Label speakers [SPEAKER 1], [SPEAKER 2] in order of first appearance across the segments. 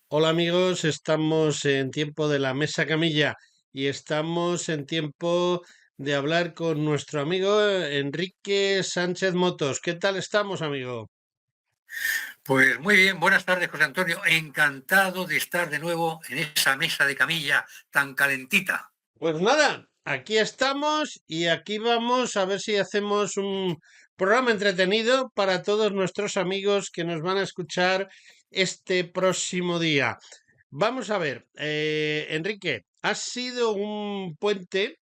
[SPEAKER 1] Hola amigos, estamos en tiempo de la mesa camilla y estamos en tiempo de hablar con nuestro amigo Enrique Sánchez Motos. ¿Qué tal estamos, amigo?
[SPEAKER 2] Pues muy bien, buenas tardes, José Antonio. Encantado de estar de nuevo en esa mesa de camilla tan calentita.
[SPEAKER 1] Pues nada, aquí estamos y aquí vamos a ver si hacemos un programa entretenido para todos nuestros amigos que nos van a escuchar este próximo día. Vamos a ver, Enrique, ha sido un puente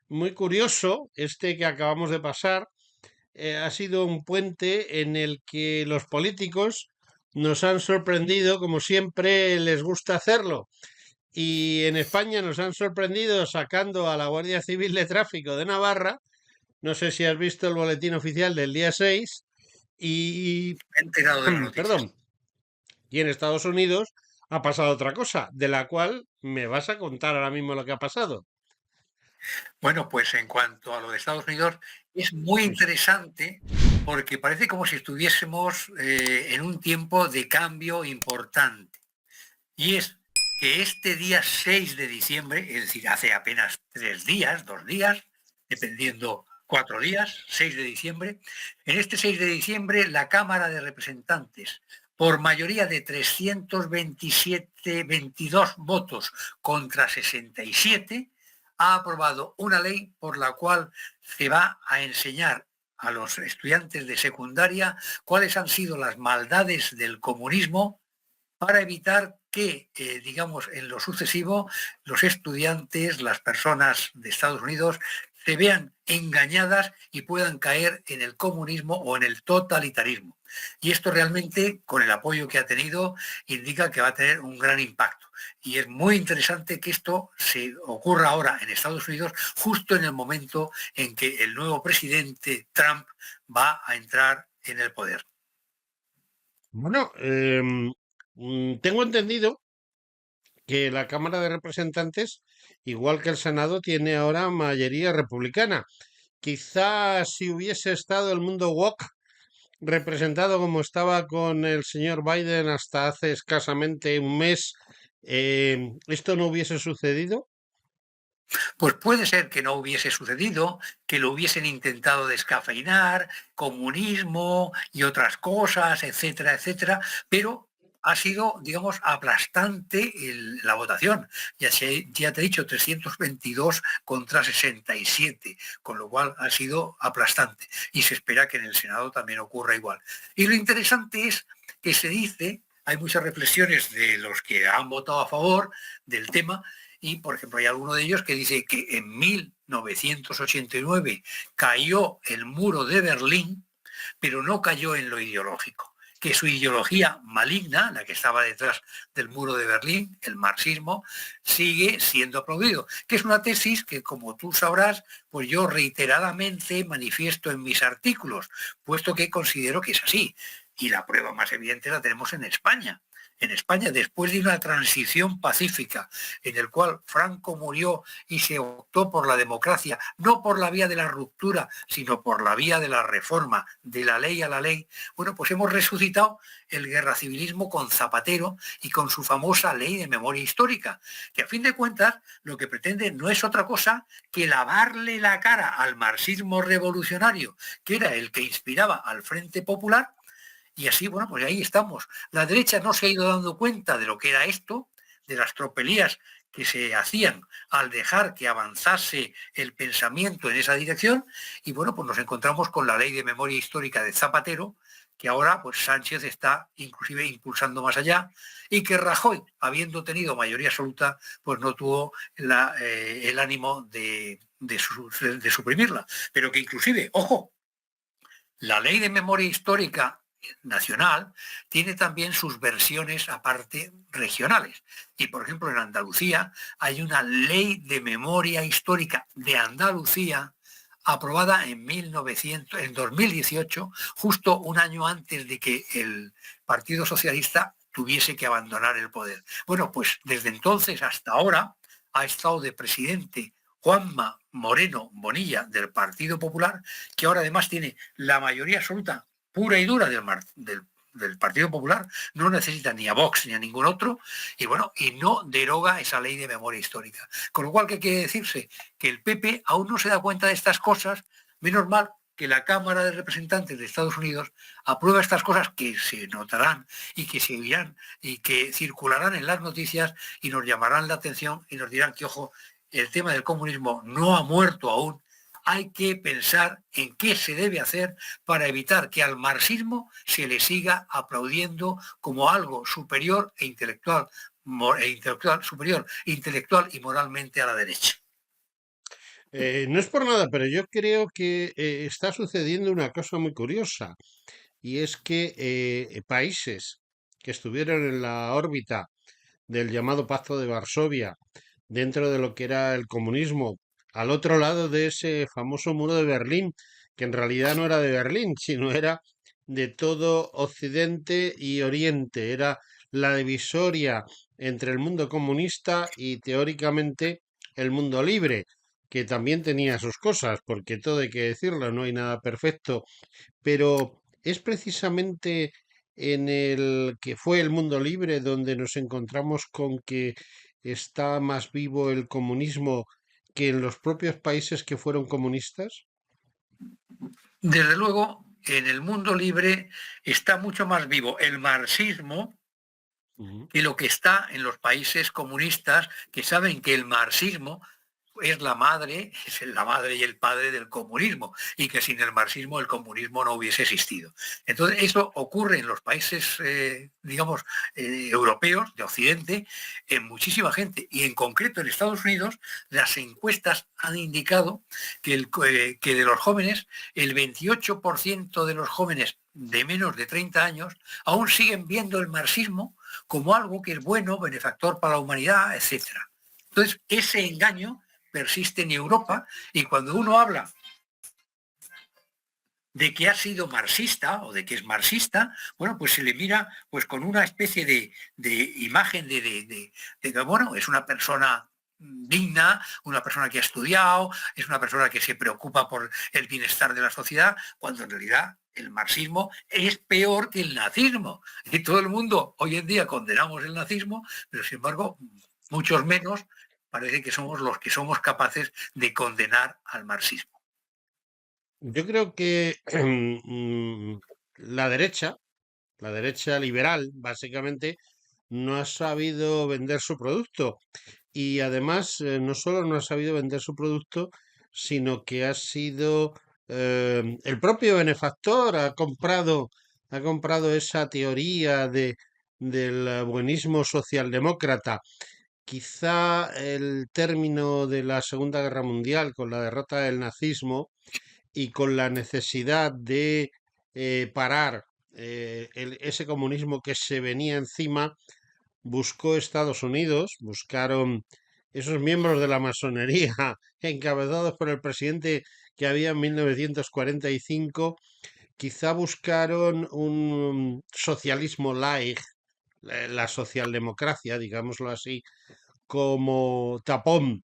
[SPEAKER 1] muy curioso este que acabamos de pasar. Ha sido un puente en el que los políticos nos han sorprendido, como siempre les gusta hacerlo. Y en España nos han sorprendido sacando a la Guardia Civil de Tráfico de Navarra. No sé si has visto el boletín oficial del día 6. Y,
[SPEAKER 2] Me he enterado de las noticias.
[SPEAKER 1] perdón, y en Estados Unidos ha pasado otra cosa, de la cual me vas a contar ahora mismo lo que ha pasado.
[SPEAKER 2] Bueno, pues en cuanto a lo de Estados Unidos, es muy interesante porque parece como si estuviésemos en un tiempo de cambio importante. Y es que este día 6 de diciembre, es decir, hace apenas 3 días, 2 días, dependiendo 4 días, 6 de diciembre, en este 6 de diciembre la Cámara de Representantes, por mayoría de 22 votos contra 67, ha aprobado una ley por la cual se va a enseñar a los estudiantes de secundaria cuáles han sido las maldades del comunismo para evitar que, digamos, en lo sucesivo, los estudiantes, las personas de Estados Unidos, se vean engañadas y puedan caer en el comunismo o en el totalitarismo. Y esto realmente, con el apoyo que ha tenido, indica que va a tener un gran impacto. Y es muy interesante que esto se ocurra ahora en Estados Unidos, justo en el momento en que el nuevo presidente Trump va a entrar en el poder.
[SPEAKER 1] Bueno, tengo entendido que la Cámara de Representantes, igual que el Senado, tiene ahora mayoría republicana. Quizás si hubiese estado el mundo woke representado como estaba con el señor Biden hasta hace escasamente un mes, esto no hubiese sucedido.
[SPEAKER 2] Pues puede ser que no hubiese sucedido, que lo hubiesen intentado descafeinar, comunismo y otras cosas, etcétera, etcétera, pero ha sido, digamos, aplastante la votación. Ya te he dicho, 322 contra 67, con lo cual ha sido aplastante. Y se espera que en el Senado también ocurra igual. Y lo interesante es que se dice, hay muchas reflexiones de los que han votado a favor del tema, y, por ejemplo, hay alguno de ellos que dice que en 1989 cayó el muro de Berlín, pero no cayó en lo ideológico, que su ideología maligna, la que estaba detrás del muro de Berlín, el marxismo, sigue siendo aplaudido, que es una tesis que, como tú sabrás, pues yo reiteradamente manifiesto en mis artículos, puesto que considero que es así. Y la prueba más evidente la tenemos en España. En España, después de una transición pacífica en el cual Franco murió y se optó por la democracia, no por la vía de la ruptura, sino por la vía de la reforma, de la ley a la ley, bueno, pues hemos resucitado el guerracivilismo con Zapatero y con su famosa ley de memoria histórica, que a fin de cuentas lo que pretende no es otra cosa que lavarle la cara al marxismo revolucionario, que era el que inspiraba al Frente Popular. Y así, bueno, pues ahí estamos. La derecha no se ha ido dando cuenta de lo que era esto, de las tropelías que se hacían al dejar que avanzase el pensamiento en esa dirección. Y bueno, pues nos encontramos con la ley de memoria histórica de Zapatero, que ahora pues Sánchez está inclusive impulsando más allá, y que Rajoy, habiendo tenido mayoría absoluta, pues no tuvo el ánimo de suprimirla. Pero que inclusive, ojo, la ley de memoria histórica nacional tiene también sus versiones aparte regionales. Y por ejemplo en Andalucía hay una ley de memoria histórica de Andalucía aprobada en 2018, justo un año antes de que el Partido Socialista tuviese que abandonar el poder. Bueno, pues desde entonces hasta ahora ha estado de presidente Juanma Moreno Bonilla del Partido Popular, que ahora además tiene la mayoría absoluta pura y dura del Partido Popular, no necesita ni a Vox ni a ningún otro, y bueno, y no deroga esa ley de memoria histórica. Con lo cual, ¿qué quiere decirse? Que el PP aún no se da cuenta de estas cosas, menos mal que la Cámara de Representantes de Estados Unidos aprueba estas cosas que se notarán y que se oirán y que circularán en las noticias y nos llamarán la atención y nos dirán que, ojo, el tema del comunismo no ha muerto aún. Hay que pensar en qué se debe hacer para evitar que al marxismo se le siga aplaudiendo como algo superior superior intelectual y moralmente a la derecha.
[SPEAKER 1] No es por nada, pero yo creo que está sucediendo una cosa muy curiosa, y es que países que estuvieron en la órbita del llamado Pacto de Varsovia, dentro de lo que era el comunismo, al otro lado de ese famoso muro de Berlín, que en realidad no era de Berlín, sino era de todo Occidente y Oriente, era la divisoria entre el mundo comunista y teóricamente el mundo libre, que también tenía sus cosas, porque todo hay que decirlo, no hay nada perfecto, pero es precisamente en el que fue el mundo libre donde nos encontramos con que está más vivo el comunismo que en los propios países que fueron comunistas.
[SPEAKER 2] Desde luego, en el mundo libre está mucho más vivo el marxismo
[SPEAKER 1] Ujú.
[SPEAKER 2] que lo que está en los países comunistas, que saben que el marxismo es la madre y el padre del comunismo, y que sin el marxismo el comunismo no hubiese existido. Entonces, eso ocurre en los países, digamos, europeos, de Occidente, en muchísima gente, y en concreto en Estados Unidos, las encuestas han indicado que de los jóvenes, el 28% de los jóvenes de menos de 30 años aún siguen viendo el marxismo como algo que es bueno, benefactor para la humanidad, etcétera. Entonces, ese engaño persiste en Europa, y cuando uno habla de que ha sido marxista o de que es marxista, bueno, pues se le mira pues con una especie de imagen de que, bueno, es una persona digna, una persona que ha estudiado, es una persona que se preocupa por el bienestar de la sociedad, cuando en realidad el marxismo es peor que el nazismo. Y todo el mundo hoy en día condenamos el nazismo, pero sin embargo, muchos menos parece que somos los que somos capaces de condenar al marxismo.
[SPEAKER 1] Yo creo que la la derecha liberal, básicamente, no ha sabido vender su producto. Y además, no solo no ha sabido vender su producto, sino que ha sido el propio benefactor ha comprado esa teoría del buenismo socialdemócrata. Quizá el término de la Segunda Guerra Mundial, con la derrota del nazismo y con la necesidad de parar ese comunismo que se venía encima, buscó Estados Unidos, buscaron esos miembros de la masonería encabezados por el presidente que había en 1945, quizá buscaron un socialismo light, la socialdemocracia, digámoslo así, como tapón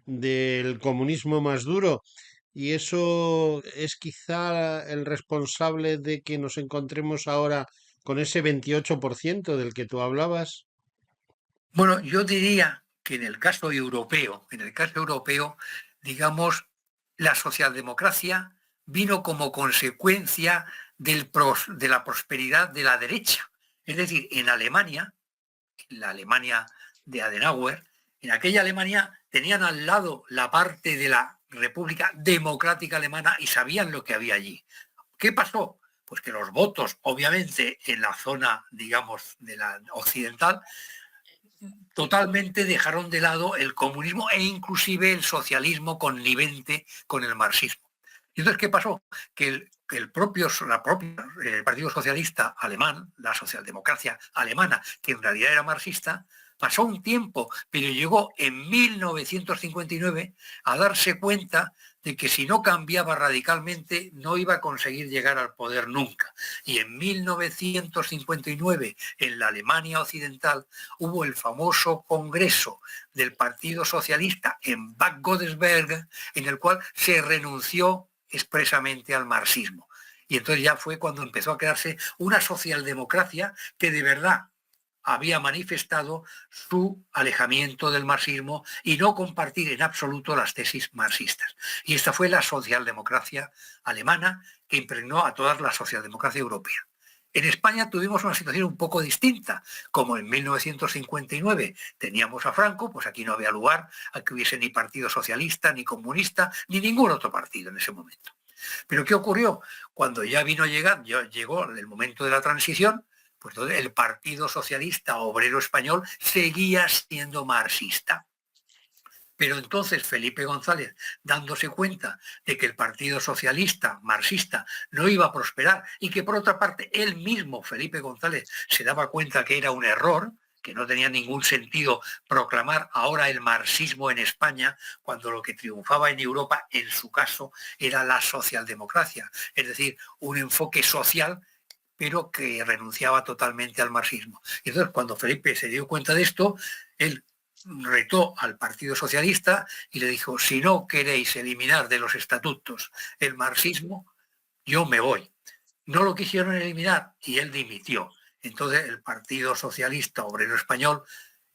[SPEAKER 1] del comunismo más duro. Y eso es quizá el responsable de que nos encontremos ahora con ese 28% del que tú hablabas.
[SPEAKER 2] Bueno, yo diría que en el caso europeo, digamos, la socialdemocracia vino como consecuencia de la prosperidad de la derecha. Es decir, en Alemania, en la Alemania de Adenauer, en aquella Alemania tenían al lado la parte de la República Democrática Alemana y sabían lo que había allí. ¿Qué pasó? Pues que los votos, obviamente, en la zona, digamos, de la occidental, totalmente dejaron de lado el comunismo e inclusive el socialismo connivente con el marxismo. ¿Y entonces qué pasó? Que el Partido Socialista alemán, la socialdemocracia alemana, que en realidad era marxista, pasó un tiempo, pero llegó en 1959 a darse cuenta de que si no cambiaba radicalmente no iba a conseguir llegar al poder nunca. Y en 1959, en la Alemania Occidental, hubo el famoso Congreso del Partido Socialista en Bad Godesberg, en el cual se renunció expresamente al marxismo. Y entonces ya fue cuando empezó a crearse una socialdemocracia que de verdad había manifestado su alejamiento del marxismo y no compartir en absoluto las tesis marxistas. Y esta fue la socialdemocracia alemana que impregnó a toda la socialdemocracia europea. En España tuvimos una situación un poco distinta. Como en 1959 teníamos a Franco, pues aquí no había lugar a que hubiese ni Partido Socialista, ni Comunista, ni ningún otro partido en ese momento. Pero ¿qué ocurrió? Cuando ya llegó el momento de la transición, pues el Partido Socialista Obrero Español seguía siendo marxista. Pero entonces Felipe González, dándose cuenta de que el Partido Socialista marxista no iba a prosperar y que por otra parte él mismo, Felipe González, se daba cuenta que era un error, que no tenía ningún sentido proclamar ahora el marxismo en España, cuando lo que triunfaba en Europa, en su caso, era la socialdemocracia, es decir, un enfoque social pero que renunciaba totalmente al marxismo. Y entonces, cuando Felipe se dio cuenta de esto, él retó al Partido Socialista y le dijo, si no queréis eliminar de los estatutos el marxismo, yo me voy. No lo quisieron eliminar y él dimitió. Entonces el Partido Socialista Obrero Español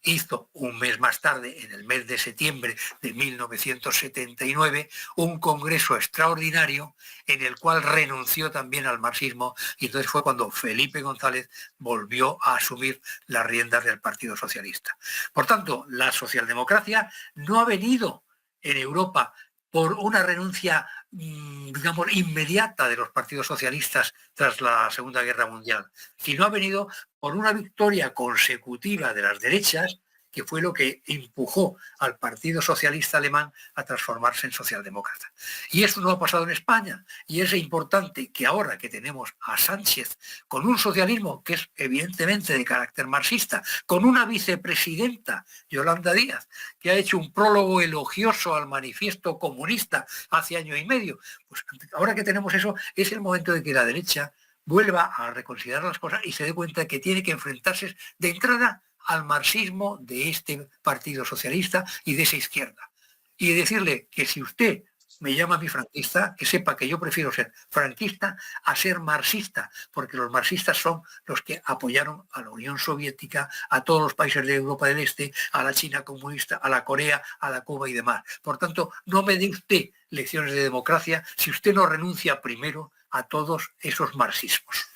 [SPEAKER 2] hizo un mes más tarde, en el mes de septiembre de 1979, un congreso extraordinario en el cual renunció también al marxismo y entonces fue cuando Felipe González volvió a asumir las riendas del Partido Socialista. Por tanto, la socialdemocracia no ha venido en Europa por una renuncia, digamos, inmediata de los partidos socialistas tras la Segunda Guerra Mundial, sino ha venido por una victoria consecutiva de las derechas, que fue lo que empujó al Partido Socialista Alemán a transformarse en socialdemócrata. Y eso no ha pasado en España. Y es importante que ahora que tenemos a Sánchez con un socialismo que es evidentemente de carácter marxista, con una vicepresidenta, Yolanda Díaz, que ha hecho un prólogo elogioso al manifiesto comunista hace año y medio, pues ahora que tenemos eso, es el momento de que la derecha vuelva a reconsiderar las cosas y se dé cuenta que tiene que enfrentarse de entrada al marxismo de este Partido Socialista y de esa izquierda. Y decirle que si usted me llama a mí franquista, que sepa que yo prefiero ser franquista a ser marxista, porque los marxistas son los que apoyaron a la Unión Soviética, a todos los países de Europa del Este, a la China comunista, a la Corea, a la Cuba y demás. Por tanto, no me dé usted lecciones de democracia si usted no renuncia primero a todos esos marxismos.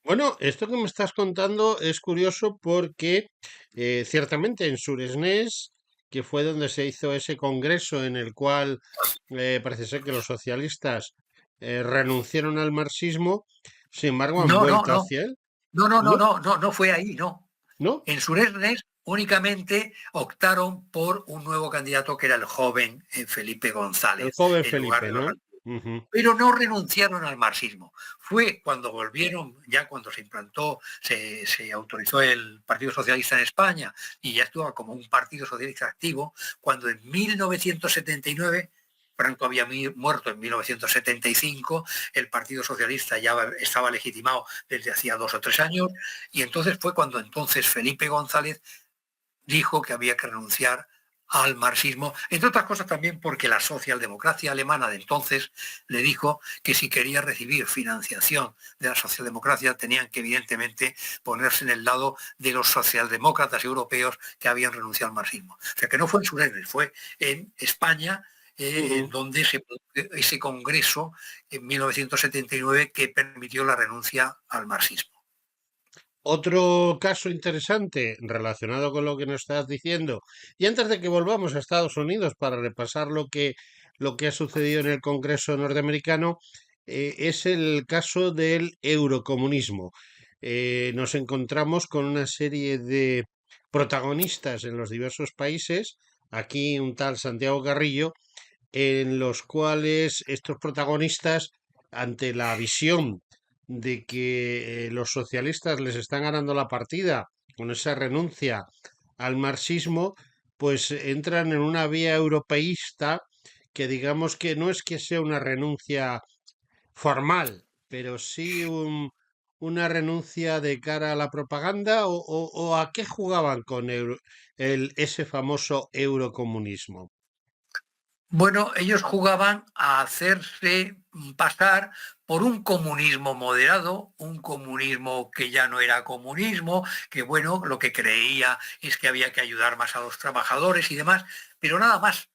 [SPEAKER 1] Bueno, esto que me estás contando es curioso porque ciertamente en Suresnes, que fue donde se hizo ese congreso en el cual parece ser que los socialistas renunciaron al marxismo, sin embargo han
[SPEAKER 2] No, no,
[SPEAKER 1] vuelto
[SPEAKER 2] no,
[SPEAKER 1] hacia él,
[SPEAKER 2] no, no, no,
[SPEAKER 1] ¿no?
[SPEAKER 2] no, no, no fue ahí, no.
[SPEAKER 1] ¿No?
[SPEAKER 2] En Suresnes únicamente optaron por un nuevo candidato que era el joven Felipe
[SPEAKER 1] El
[SPEAKER 2] González,
[SPEAKER 1] joven
[SPEAKER 2] en lugar
[SPEAKER 1] Felipe,
[SPEAKER 2] de los
[SPEAKER 1] ¿no?
[SPEAKER 2] antiguos.
[SPEAKER 1] Ujú.
[SPEAKER 2] Pero no renunciaron al marxismo. Fue cuando volvieron, ya cuando se implantó, se autorizó el Partido Socialista en España y ya estuvo como un partido socialista activo, cuando en 1979 Franco había muerto en 1975, el Partido Socialista ya estaba legitimado desde hacía 2 o 3 años, y entonces fue cuando entonces Felipe González dijo que había que renunciar al marxismo, entre otras cosas también porque la socialdemocracia alemana de entonces le dijo que si quería recibir financiación de la socialdemocracia tenían que evidentemente ponerse en el lado de los socialdemócratas europeos que habían renunciado al marxismo. O sea que no fue en Suresnes, fue en España, en
[SPEAKER 1] Ujú.
[SPEAKER 2] donde se produjo ese congreso en 1979 que permitió la renuncia al marxismo.
[SPEAKER 1] Otro caso interesante relacionado con lo que nos estás diciendo, y antes de que volvamos a Estados Unidos para repasar lo que ha sucedido en el Congreso norteamericano, es el caso del eurocomunismo. Nos encontramos con una serie de protagonistas en los diversos países, aquí un tal Santiago Carrillo, en los cuales estos protagonistas, ante la visión de que los socialistas les están ganando la partida con esa renuncia al marxismo, pues entran en una vía europeísta que digamos que no es que sea una renuncia formal, pero sí una renuncia de cara a la propaganda o a qué jugaban con ese famoso eurocomunismo.
[SPEAKER 2] Bueno, ellos jugaban a hacerse pasar por un comunismo moderado, un comunismo que ya no era comunismo, que bueno, lo que creía es que había que ayudar más a los trabajadores y demás, pero nada más.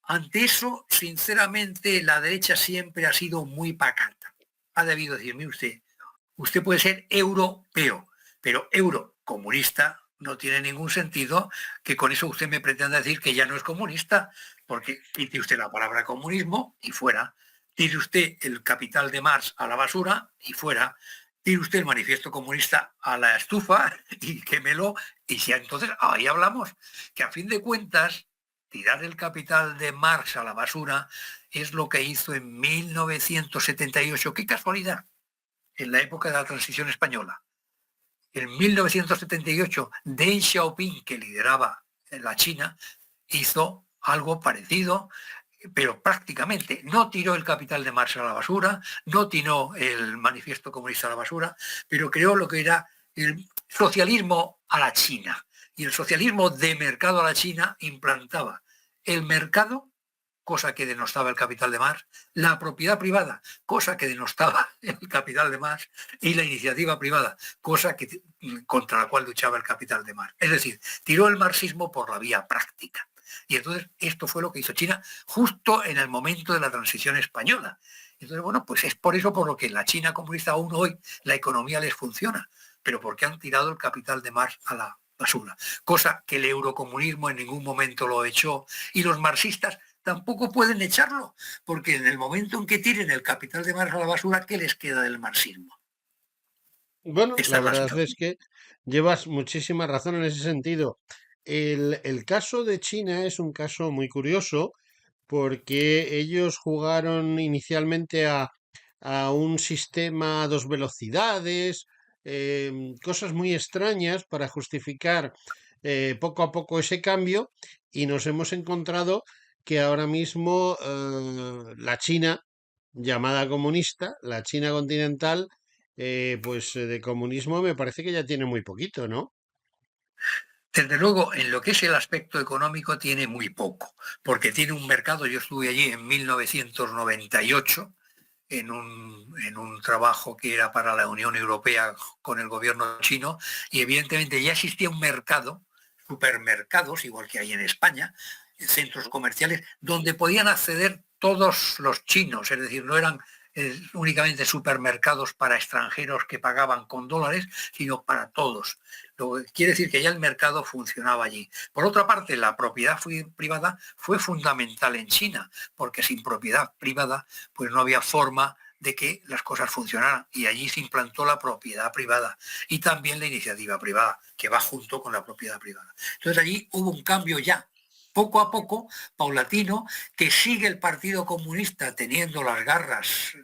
[SPEAKER 2] Ante eso, sinceramente, la derecha siempre ha sido muy pacata. Ha debido decirme usted puede ser europeo, pero eurocomunista no tiene ningún sentido que con eso usted me pretenda decir que ya no es comunista, porque quite usted la palabra comunismo y fuera. Tire usted el capital de Marx a la basura y fuera. Tire usted el manifiesto comunista a la estufa y quémelo. Y si entonces ahí hablamos, que a fin de cuentas, tirar el capital de Marx a la basura es lo que hizo en 1978. ¡Qué casualidad! En la época de la transición española. En 1978, Deng Xiaoping, que lideraba la China, hizo algo parecido, pero prácticamente no tiró el capital de Marx a la basura, no tiró el manifiesto comunista a la basura, pero creó lo que era el socialismo a la China. Y el socialismo de mercado a la China implantaba el mercado, cosa que denostaba el capital de Marx, la propiedad privada, cosa que denostaba el capital de Marx, y la iniciativa privada, cosa que, contra la cual luchaba el capital de Marx. Es decir, tiró el marxismo por la vía práctica. Y entonces esto fue lo que hizo China justo en el momento de la transición española. Entonces, bueno, pues es por eso por lo que en la China comunista aún hoy la economía les funciona, pero porque han tirado el capital de Marx a la basura, cosa que el eurocomunismo en ningún momento lo echó, y los marxistas tampoco pueden echarlo, porque en el momento en que tiren el capital de Marx a la basura, ¿qué les queda del marxismo?
[SPEAKER 1] Bueno,
[SPEAKER 2] Esta
[SPEAKER 1] la
[SPEAKER 2] es la
[SPEAKER 1] verdad es
[SPEAKER 2] situación.
[SPEAKER 1] que llevas muchísima razón en ese sentido. El caso de China es un caso muy curioso porque ellos jugaron inicialmente a un sistema a dos velocidades, cosas muy extrañas para justificar poco a poco ese cambio y nos hemos encontrado que ahora mismo la China, llamada comunista, la China continental, pues de comunismo me parece que ya tiene muy poquito, ¿no?
[SPEAKER 2] Desde luego, en lo que es el aspecto económico tiene muy poco, porque tiene un mercado, yo estuve allí en 1998 en un trabajo que era para la Unión Europea con el gobierno chino, y evidentemente ya existía un mercado, supermercados, igual que hay en España, centros comerciales, donde podían acceder todos los chinos, es decir, no eran únicamente supermercados para extranjeros que pagaban con dólares, sino para todos. Lo que quiere decir que ya el mercado funcionaba allí. Por otra parte, la propiedad privada fue fundamental en China, porque sin propiedad privada pues no había forma de que las cosas funcionaran, y allí se implantó la propiedad privada y también la iniciativa privada, que va junto con la propiedad privada. Entonces allí hubo un cambio ya, poco a poco, paulatino, que sigue el Partido Comunista teniendo las garras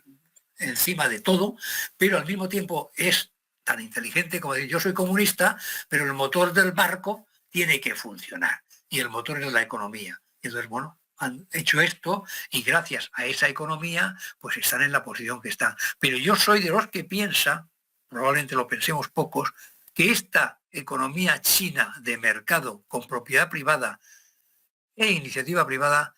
[SPEAKER 2] encima de todo, pero al mismo tiempo es tan inteligente como decir, yo soy comunista, pero el motor del barco tiene que funcionar, y el motor es la economía. Y entonces, bueno, han hecho esto y gracias a esa economía, pues están en la posición que están. Pero yo soy de los que piensa, probablemente lo pensemos pocos, que esta economía china de mercado con propiedad privada e iniciativa privada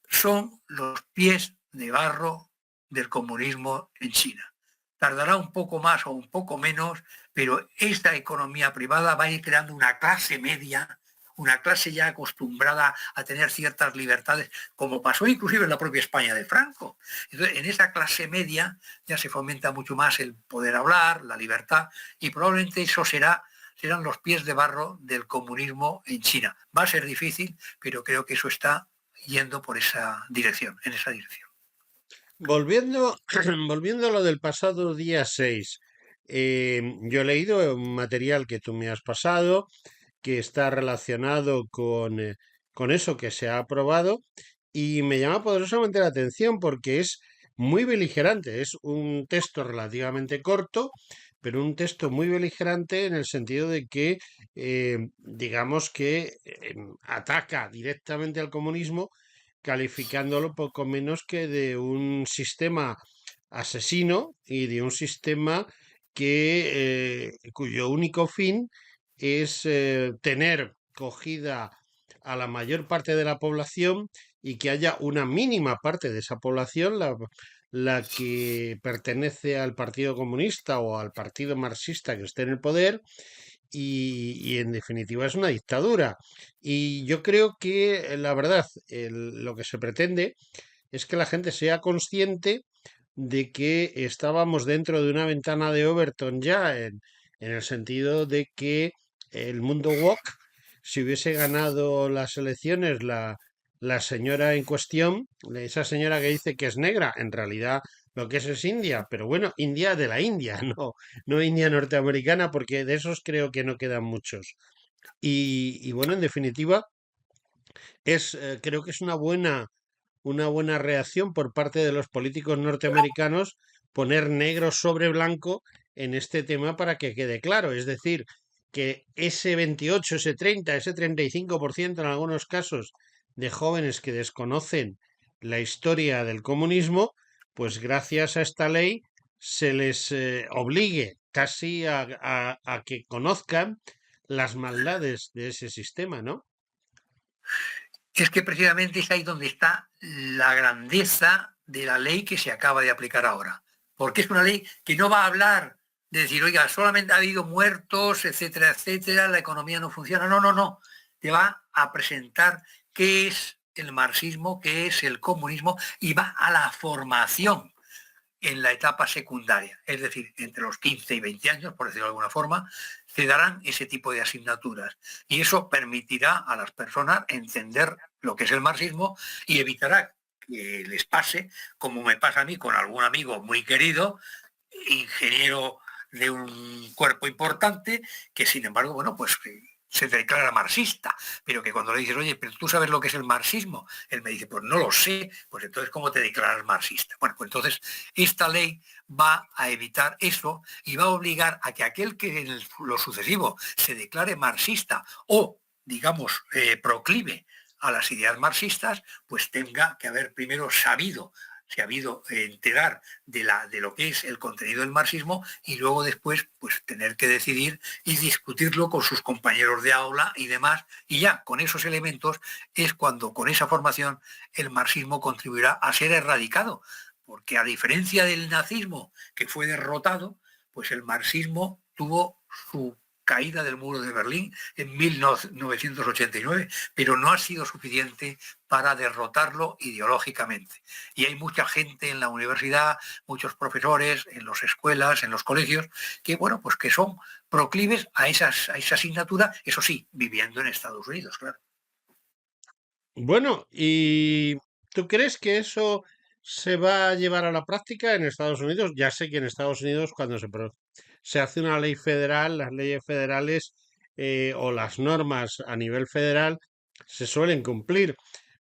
[SPEAKER 2] son los pies de barro del comunismo en China. Tardará un poco más o un poco menos, pero esta economía privada va a ir creando una clase media, una clase ya acostumbrada a tener ciertas libertades, como pasó inclusive en la propia España de Franco. Entonces, en esa clase media ya se fomenta mucho más el poder hablar, la libertad, y probablemente eso serán los pies de barro del comunismo en China. Va a ser difícil, pero creo que eso está yendo por esa dirección, en esa dirección.
[SPEAKER 1] Volviendo, volviendo a lo del pasado día 6, yo he leído un material que tú me has pasado que está relacionado con eso que se ha aprobado y me llama poderosamente la atención porque es muy beligerante. Es un texto relativamente corto, pero un texto muy beligerante en el sentido de que, digamos que ataca directamente al comunismo calificándolo poco menos que de un sistema asesino y de un sistema cuyo único fin es tener cogida a la mayor parte de la población y que haya una mínima parte de esa población, la que pertenece al Partido Comunista o al Partido Marxista que esté en el poder, y en definitiva es una dictadura. Y yo creo que la verdad, lo que se pretende es que la gente sea consciente de que estábamos dentro de una ventana de Overton ya, en el sentido de que el mundo woke, si hubiese ganado las elecciones la señora en cuestión, esa señora que dice que es negra, en realidad lo que es India, pero bueno, India de la India, no India norteamericana, porque de esos creo que no quedan muchos. Y bueno, en definitiva, creo que es una buena reacción por parte de los políticos norteamericanos poner negro sobre blanco en este tema para que quede claro. Es decir, que ese 28, ese 30, ese 35% en algunos casos de jóvenes que desconocen la historia del comunismo, pues gracias a esta ley se les obligue casi a que conozcan las maldades de ese sistema, ¿no?
[SPEAKER 2] Es que precisamente es ahí donde está la grandeza de la ley que se acaba de aplicar ahora. Porque es una ley que no va a hablar de decir, oiga, solamente ha habido muertos, etcétera, etcétera, la economía no funciona. No, no, no. Te va a presentar qué es el marxismo, qué es el comunismo y va a la formación en la etapa secundaria, es decir, entre los 15 y 20 años, por decirlo de alguna forma, se darán ese tipo de asignaturas. Y eso permitirá a las personas entender lo que es el marxismo y evitará que les pase, como me pasa a mí con algún amigo muy querido, ingeniero de un cuerpo importante, que sin embargo, bueno, pues se declara marxista, pero que cuando le dices, oye, pero tú sabes lo que es el marxismo, él me dice, pues no lo sé, pues entonces, ¿cómo te declaras marxista? Bueno, pues entonces esta ley va a evitar eso y va a obligar a que aquel que en lo sucesivo se declare marxista o, digamos, proclive a las ideas marxistas, pues tenga que haber primero sabido, se ha habido enterar de lo que es el contenido del marxismo y luego después pues tener que decidir y discutirlo con sus compañeros de aula y demás. Y ya con esos elementos es cuando con esa formación el marxismo contribuirá a ser erradicado. Porque a diferencia del nazismo que fue derrotado, pues el marxismo tuvo su caída del muro de Berlín en 1989, pero no ha sido suficiente para derrotarlo ideológicamente. Y hay mucha gente en la universidad, muchos profesores, en las escuelas, en los colegios, que bueno, pues que son proclives a esa asignatura, eso sí, viviendo en Estados Unidos, claro.
[SPEAKER 1] Bueno, ¿y tú crees que eso se va a llevar a la práctica en Estados Unidos? Ya sé que en Estados Unidos cuando se hace una ley federal, las leyes federales o las normas a nivel federal se suelen cumplir,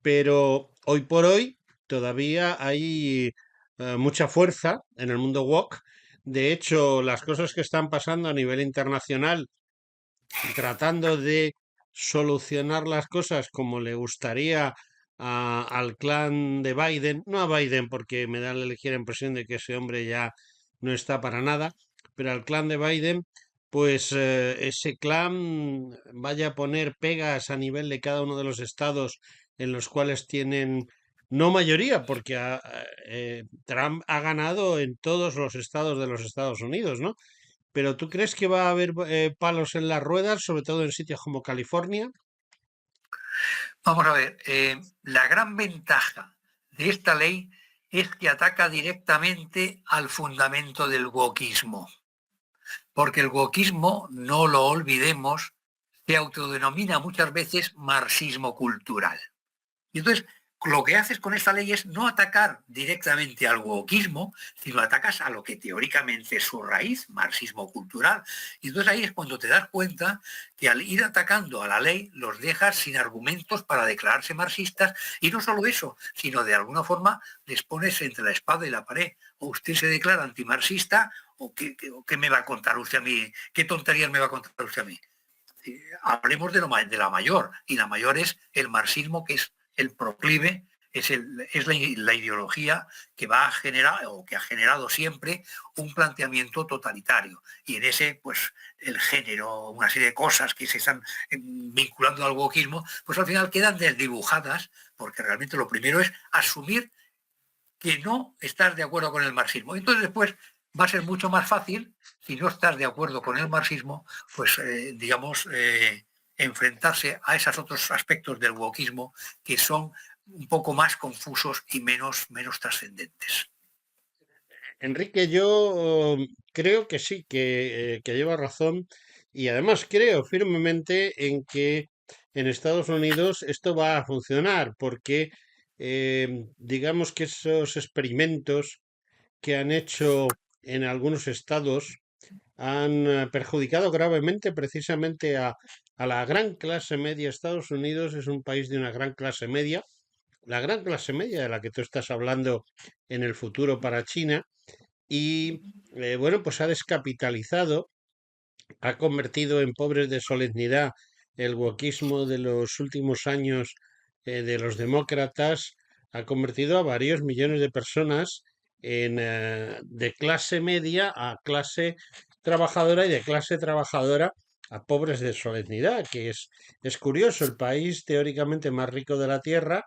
[SPEAKER 1] pero hoy por hoy todavía hay mucha fuerza en el mundo woke. De hecho, las cosas que están pasando a nivel internacional tratando de solucionar las cosas como le gustaría al clan de Biden, no a Biden porque me da la ligera impresión de que ese hombre ya no está para nada, pero al clan de Biden, pues ese clan vaya a poner pegas a nivel de cada uno de los estados en los cuales tienen no mayoría, porque Trump ha ganado en todos los estados de los Estados Unidos, ¿no? Pero ¿tú crees que va a haber palos en las ruedas, sobre todo en sitios como California?
[SPEAKER 2] Vamos a ver, la gran ventaja de esta ley es que ataca directamente al fundamento del wokismo, porque el wokismo, no lo olvidemos, se autodenomina muchas veces marxismo cultural. Y entonces, lo que haces con esta ley es no atacar directamente al wokismo, sino atacas a lo que teóricamente es su raíz, marxismo cultural. Y entonces ahí es cuando te das cuenta que al ir atacando a la ley los dejas sin argumentos para declararse marxistas y no solo eso, sino de alguna forma les pones entre la espada y la pared. O usted se declara antimarxista o qué me va a contar usted a mí, qué tonterías me va a contar usted a mí. Hablemos de la mayor, y la mayor es el marxismo, que es el proclive la ideología que va a generar o que ha generado siempre un planteamiento totalitario. Y en ese, pues el género, una serie de cosas que se están vinculando al wokismo, pues al final quedan desdibujadas, porque realmente lo primero es asumir que no estás de acuerdo con el marxismo. Entonces después va a ser mucho más fácil, si no estás de acuerdo con el marxismo, pues enfrentarse a esos otros aspectos del wokismo que son un poco más confusos y menos trascendentes.
[SPEAKER 1] Enrique, yo creo que sí, que lleva razón y además creo firmemente en que en Estados Unidos esto va a funcionar porque digamos que esos experimentos que han hecho en algunos estados han perjudicado gravemente precisamente a la gran clase media. Estados Unidos es un país de una gran clase media, la gran clase media de la que tú estás hablando en el futuro para China y bueno, pues ha descapitalizado, ha convertido en pobres de solemnidad el wokismo de los últimos años de los demócratas, ha convertido a varios millones de personas en de clase media a clase trabajadora y de clase trabajadora a pobres de solemnidad, que es curioso, el país teóricamente más rico de la Tierra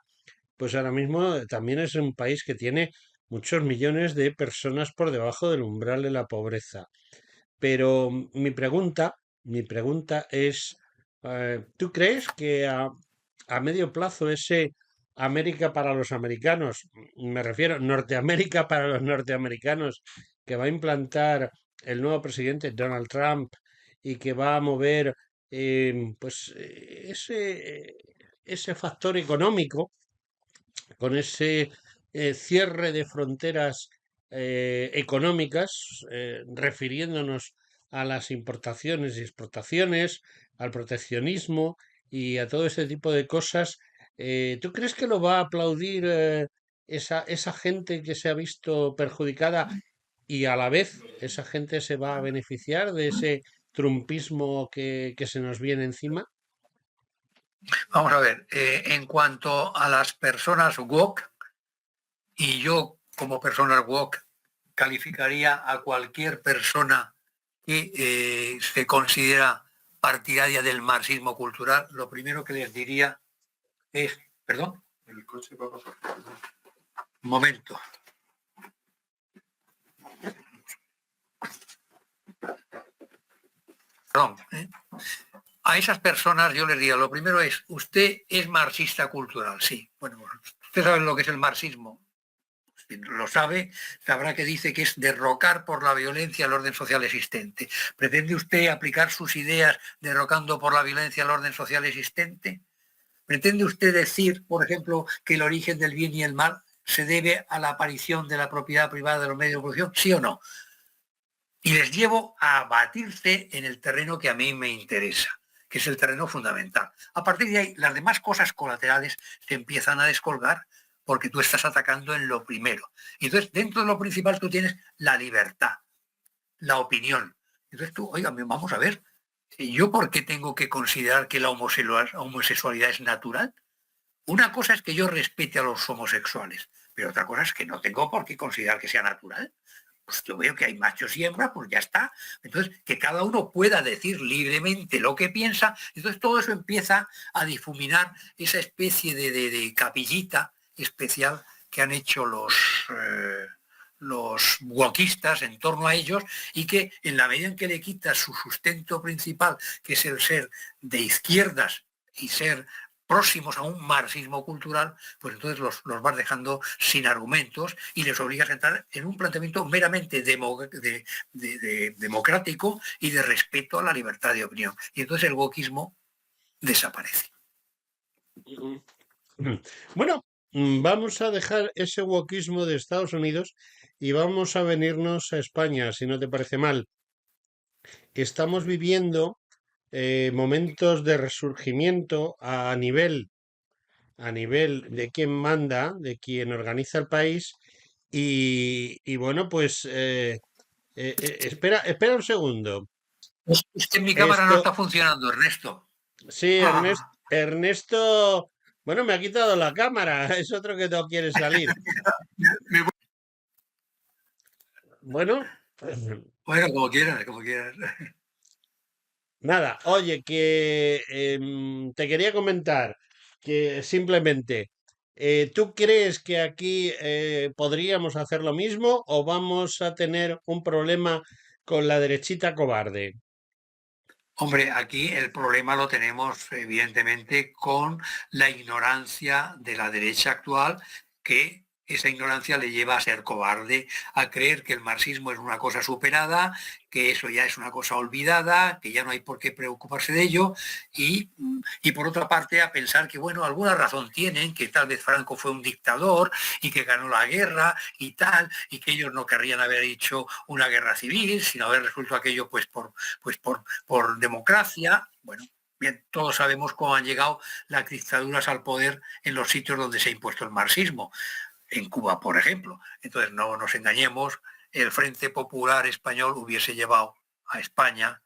[SPEAKER 1] pues ahora mismo también es un país que tiene muchos millones de personas por debajo del umbral de la pobreza. Pero mi pregunta es, ¿tú crees que a medio plazo ese América para los americanos, me refiero Norteamérica para los norteamericanos, que va a implantar el nuevo presidente Donald Trump y que va a mover pues ese factor económico con ese cierre de fronteras económicas, refiriéndonos a las importaciones y exportaciones, al proteccionismo y a todo ese tipo de cosas, ¿tú crees que lo va a aplaudir esa gente que se ha visto perjudicada y a la vez esa gente se va a beneficiar de ese trumpismo que se nos viene encima?
[SPEAKER 2] Vamos a ver, en cuanto a las personas woke, y yo como persona woke calificaría a cualquier persona que se considera partidaria del marxismo cultural, lo primero que les diría es, perdón, el coche va a pasar. Un momento. Perdón. A esas personas yo les diría, lo primero es, usted es marxista cultural, sí. Bueno, usted sabe lo que es el marxismo. Si lo sabe, sabrá que dice que es derrocar por la violencia el orden social existente. ¿Pretende usted aplicar sus ideas derrocando por la violencia el orden social existente? ¿Pretende usted decir, por ejemplo, que el origen del bien y el mal se debe a la aparición de la propiedad privada de los medios de producción? ¿Sí o no? Y les llevo a batirse en el terreno que a mí me interesa, que es el terreno fundamental. A partir de ahí, las demás cosas colaterales se empiezan a descolgar porque tú estás atacando en lo primero. Y entonces, dentro de lo principal, tú tienes la libertad, la opinión. Entonces tú, oiga, vamos a ver, ¿yo por qué tengo que considerar que la homosexualidad es natural? Una cosa es que yo respete a los homosexuales, pero otra cosa es que no tengo por qué considerar que sea natural. Pues yo veo que hay machos y hembras, pues ya está. Entonces, que cada uno pueda decir libremente lo que piensa, entonces todo eso empieza a difuminar esa especie de capillita especial que han hecho los wokistas en torno a ellos y que en la medida en que le quitas su sustento principal, que es el ser de izquierdas y ser próximos a un marxismo cultural, pues entonces los vas dejando sin argumentos y les obligas a entrar en un planteamiento meramente democrático y de respeto a la libertad de opinión. Y entonces el wokismo desaparece.
[SPEAKER 1] Bueno, vamos a dejar ese wokismo de Estados Unidos y vamos a venirnos a España, si no te parece mal. Estamos viviendo momentos de resurgimiento a nivel de quien manda, de quien organiza el país y bueno, pues espera un segundo.
[SPEAKER 2] Es que mi cámara no
[SPEAKER 1] Esto,
[SPEAKER 2] está funcionando, Ernesto.
[SPEAKER 1] sí, Ernesto, Bueno, me ha quitado la cámara, es otro que no quiere salir.
[SPEAKER 2] Me voy.
[SPEAKER 1] Bueno,
[SPEAKER 2] Bueno, como quieras, como quieras.
[SPEAKER 1] nada, oye, que te quería comentar que simplemente, ¿tú crees que aquí podríamos hacer lo mismo o vamos a tener un problema con la derechita cobarde?
[SPEAKER 2] Hombre, aquí el problema lo tenemos evidentemente con la ignorancia de la derecha actual, que esa ignorancia le lleva a ser cobarde, a creer que el marxismo es una cosa superada, que eso ya es una cosa olvidada, que ya no hay por qué preocuparse de ello, y por otra parte a pensar que, bueno, alguna razón tienen, que tal vez Franco fue un dictador y que ganó la guerra y tal, y que ellos no querrían haber hecho una guerra civil, sino haber resuelto aquello por democracia. Bueno, bien, todos sabemos cómo han llegado las dictaduras al poder en los sitios donde se ha impuesto el marxismo, en Cuba, por ejemplo. Entonces, no nos engañemos, el Frente Popular Español hubiese llevado a España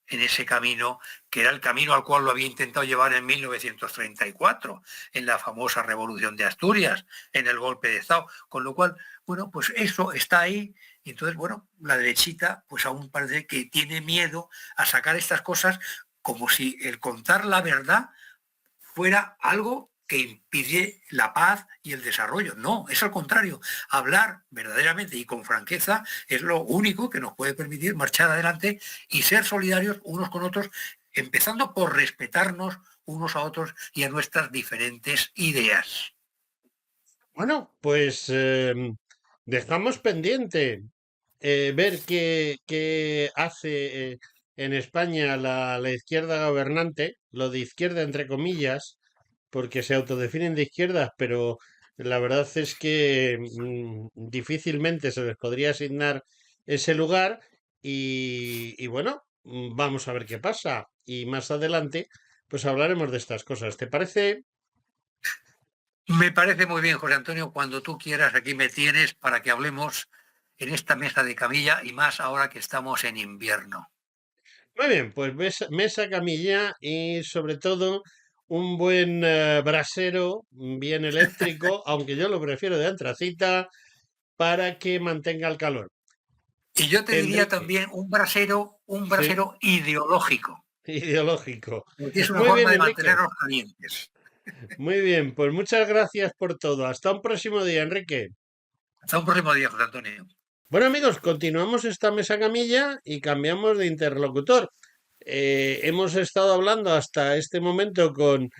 [SPEAKER 2] en ese camino, que era el camino al cual lo había intentado llevar en 1934, en la famosa Revolución de Asturias, en el golpe de Estado. Con lo cual, bueno, pues eso está ahí. Y entonces, bueno, la derechita, pues aún parece que tiene miedo a sacar estas cosas como si el contar la verdad fuera algo que impide la paz y el desarrollo. No, es al contrario. Hablar verdaderamente y con franqueza es lo único que nos puede permitir marchar adelante y ser solidarios unos con otros, empezando por respetarnos unos a otros y a nuestras diferentes ideas.
[SPEAKER 1] Bueno, pues dejamos pendiente ver qué hace en España la izquierda gobernante, lo de izquierda entre comillas, porque se autodefinen de izquierdas, pero la verdad es que difícilmente se les podría asignar ese lugar y bueno, vamos a ver qué pasa. Y más adelante, pues hablaremos de estas cosas. ¿Te parece?
[SPEAKER 2] Me parece muy bien, José Antonio, cuando tú quieras, aquí me tienes para que hablemos en esta mesa de camilla y más ahora que estamos en invierno.
[SPEAKER 1] Muy bien, pues mesa, camilla y sobre todo un buen brasero bien eléctrico, aunque yo lo prefiero de antracita, para que mantenga el calor.
[SPEAKER 2] Y yo te diría
[SPEAKER 1] Enrique,
[SPEAKER 2] también un
[SPEAKER 1] sí,
[SPEAKER 2] brasero ideológico,
[SPEAKER 1] ideológico.
[SPEAKER 2] porque es una
[SPEAKER 1] Muy bien,
[SPEAKER 2] forma de
[SPEAKER 1] Enrique.
[SPEAKER 2] mantenerlos calientes.
[SPEAKER 1] Muy bien, pues muchas gracias por todo. Hasta un próximo día, Enrique.
[SPEAKER 2] Hasta un próximo día, José Antonio.
[SPEAKER 1] Bueno, amigos, continuamos esta mesa camilla y cambiamos de interlocutor. Hemos estado hablando hasta este momento con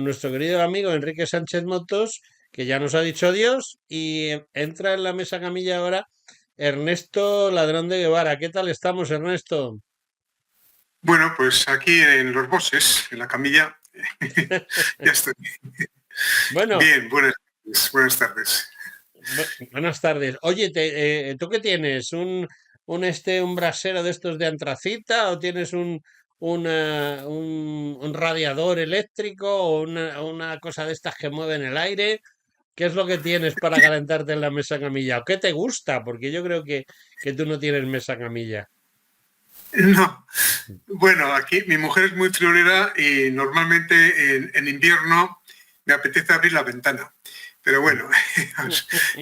[SPEAKER 1] nuestro querido amigo Enrique Sánchez Motos, que ya nos ha dicho adiós, y entra en la mesa camilla ahora Ernesto Ladrón de Guevara. ¿Qué tal estamos, Ernesto?
[SPEAKER 3] Bueno, pues aquí en Los Bosses, en la camilla, ya estoy.
[SPEAKER 1] Bueno,
[SPEAKER 3] Bien, buenas tardes. Buenas tardes.
[SPEAKER 1] buenas tardes. Oye, ¿tú qué tienes? ¿Un brasero de estos de antracita o tienes un radiador eléctrico o una cosa de estas que mueven el aire? ¿Qué es lo que tienes para calentarte en la mesa camilla? ¿O qué te gusta? Porque yo creo que tú no tienes mesa camilla.
[SPEAKER 3] No, bueno, aquí mi mujer es muy friolera y normalmente en invierno me apetece abrir la ventana. Pero bueno,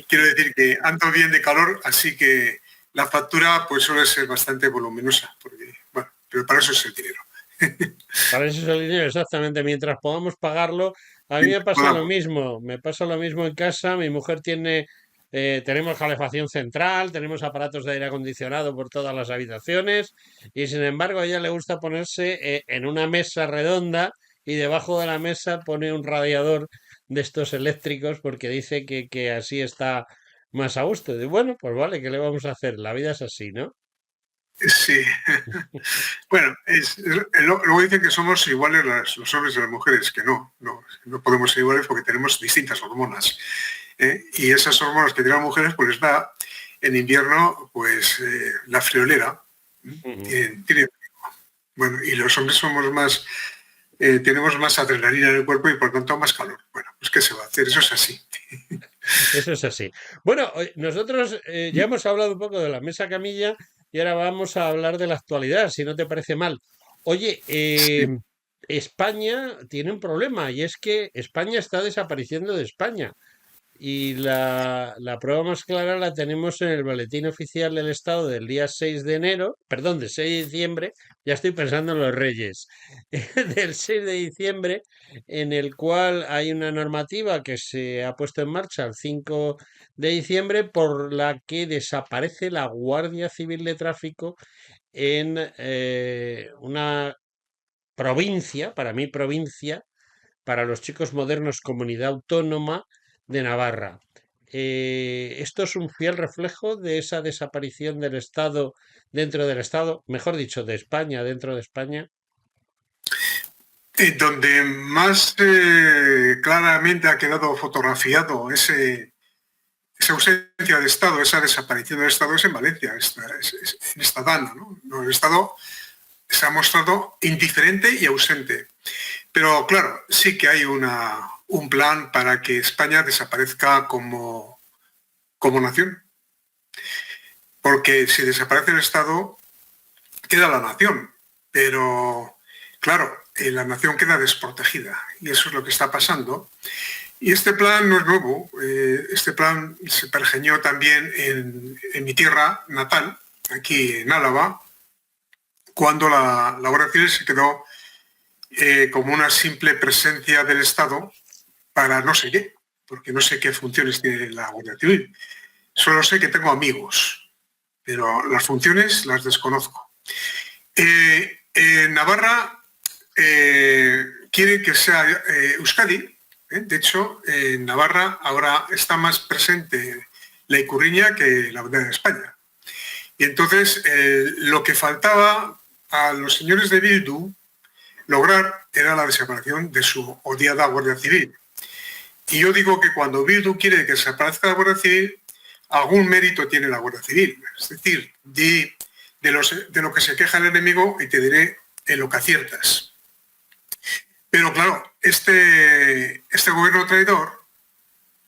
[SPEAKER 3] quiero decir que ando bien de calor, así que la factura pues suele ser bastante voluminosa, porque, bueno, pero para eso es el dinero.
[SPEAKER 1] Para eso es el dinero, exactamente. Mientras podamos pagarlo, a mí me
[SPEAKER 3] Mientras
[SPEAKER 1] pasa lo
[SPEAKER 3] podamos.
[SPEAKER 1] mismo. Me pasa lo mismo en casa. Mi mujer tenemos calefacción central, tenemos aparatos de aire acondicionado por todas las habitaciones y sin embargo a ella le gusta ponerse en una mesa redonda y debajo de la mesa pone un radiador de estos eléctricos porque dice que así está más a gusto. Y bueno, pues vale, ¿qué le vamos a hacer? La vida es así, ¿no?
[SPEAKER 3] Sí. Bueno, luego dicen que somos iguales los hombres y las mujeres, que no podemos ser iguales porque tenemos distintas hormonas. Y esas hormonas que tienen las mujeres, pues les da en invierno, pues la friolera. Bueno, y los hombres somos más, tenemos más adrenalina en el cuerpo y por tanto más calor. Bueno, pues ¿qué se va a hacer? Eso es así.
[SPEAKER 1] Eso es así. Bueno, nosotros ya hemos hablado un poco de la mesa camilla y ahora vamos a hablar de la actualidad, si no te parece mal. Oye,
[SPEAKER 3] Sí.
[SPEAKER 1] España tiene un problema y es que España está desapareciendo de España. Y la prueba más clara la tenemos en el Boletín Oficial del Estado del día 6 de enero, perdón, de 6 de diciembre, ya estoy pensando en los Reyes, del 6 de diciembre, en el cual hay una normativa que se ha puesto en marcha el 5 de diciembre por la que desaparece la Guardia Civil de Tráfico en una provincia, para mí provincia, para los chicos modernos Comunidad Autónoma de Navarra. Esto es un fiel reflejo de esa desaparición del Estado dentro del Estado, mejor dicho, de España dentro de España.
[SPEAKER 3] Donde más claramente ha quedado fotografiado esa ausencia de Estado, esa desaparición del Estado es en Valencia, en esta Dana, ¿no? El Estado se ha mostrado indiferente y ausente. Pero claro, sí que hay un plan para que España desaparezca como nación. Porque si desaparece el Estado, queda la nación. Pero claro, la nación queda desprotegida. Y eso es lo que está pasando. Y este plan no es nuevo. Este plan se pergeñó también en mi tierra natal, aquí en Álava, cuando la Guardia Civil se quedó como una simple presencia del Estado para no sé qué, porque no sé qué funciones tiene la Guardia Civil. Solo sé que tengo amigos, pero las funciones las desconozco. Navarra quiere que sea Euskadi. De hecho, en Navarra ahora está más presente la Icurriña que la bandera de España. Y entonces lo que faltaba a los señores de Bildu lograr era la desaparición de su odiada Guardia Civil. Y yo digo que cuando Bildu quiere que desaparezca la Guardia Civil, algún mérito tiene la Guardia Civil. Es decir, di de lo que se queja el enemigo y te diré en lo que aciertas. Pero claro, este gobierno traidor,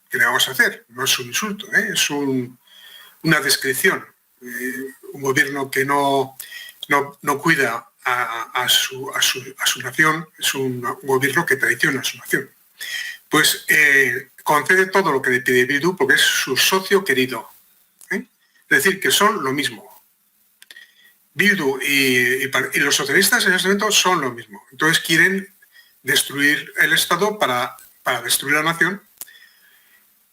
[SPEAKER 3] ¿qué le vamos a hacer? No es un insulto, es una descripción. Un gobierno que no cuida a su nación, es un gobierno que traiciona a su nación. Pues concede todo lo que le pide Bildu porque es su socio querido. Es decir, que son lo mismo. Bildu y los socialistas en este momento son lo mismo. Entonces quieren destruir el Estado para destruir la nación,